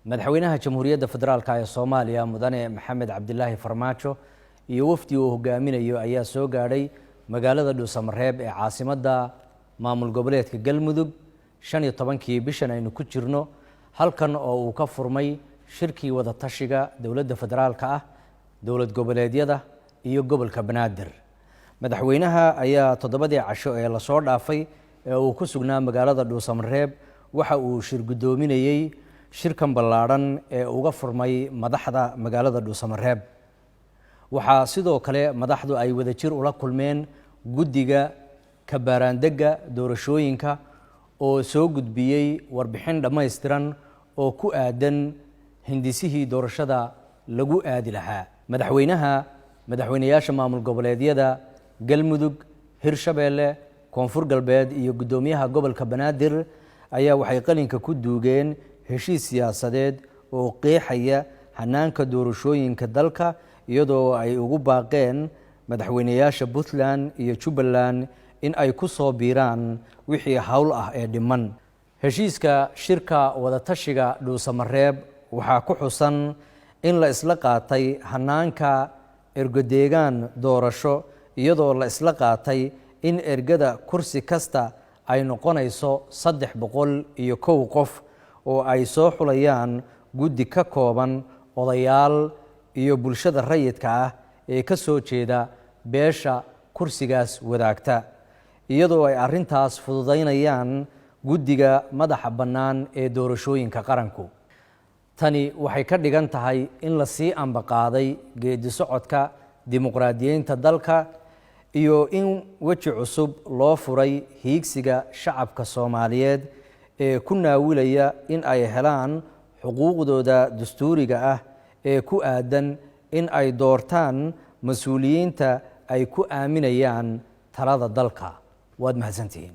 madaxweynaha jamhuuriyadda federaalka ee Soomaaliya mudane Maxamed Cabdilaahi Farmaajo iyo wafdi uu hogaaminayo ayaa soo gaadhay magaalada Dhuusamareeb ee caasimadda maamul goboleedka Galmudug 15kii bishan aynu ku jirno halkan oo uu ka furmay shirkii wada tashiga dawladda federaalka ah dawlad goboleedyada iyo gobolka Banaadir madaxweynaha ayaa 7 casho ee la soo dhaafay ee uu ku sugnaa magaalada Dhuusamareeb waxa uu shir gudoominayay shirkan ballaaran ee uga furmay madaxda magaalada Dhuusamareeb waxaa sidoo kale madaxdu ay wada jir ula kulmeen guddiga kabaaraandega doorashooyinka oo soo gudbiyay warbixin dhammaystiran oo ku aadan hindisihii doorashada lagu aadi lahaa madaxweynayaasha maamul goboleedyada Galmudug Hirshabeelle Koonfur Galbeed iyo gudoomiyaha gobolka Banaadir ayaa waxay qalinka ku duugeen heshiis siyaasadeed oo qeexaya hanaanka doorashooyinka dalka iyadoo ay ugu baaqeen madaxweynayaasha Puntland iyo Jubbaland in ay ku soo biiraan wixii hawl ah ee dhiman heshiiska shirka wada tashiga Dhuusamareeb waxaa ku xusan in la isla qaatay hanaanka ergodeegaan doorasho iyadoo la isla qaatay in ergada kursi kasta ay noqonayso 301 qof oo ay soo xulayaan guddi ka kooban odayaal iyo bulshada rayidka ah ee ka soo jeeda beesha kursigaas wadaagta iyadoo ay arintaas fududeynayaan guddiga madaxa bannaan ee doorashooyinka qaranku tani waxay ka dhigan tahay in la sii ambaqaaday geedi socodka dimuqraadiyeynta dalka iyo in weji cusub loo furay hiigsiga shacabka Soomaaliyeed ee ku naawilaya in ay helaan xuquuqdooda dastuuriga ah ee ku aadan in ay doortaan mas'uuliyiinta ay ku aaminayaan talada dalka waad mahadsantihiin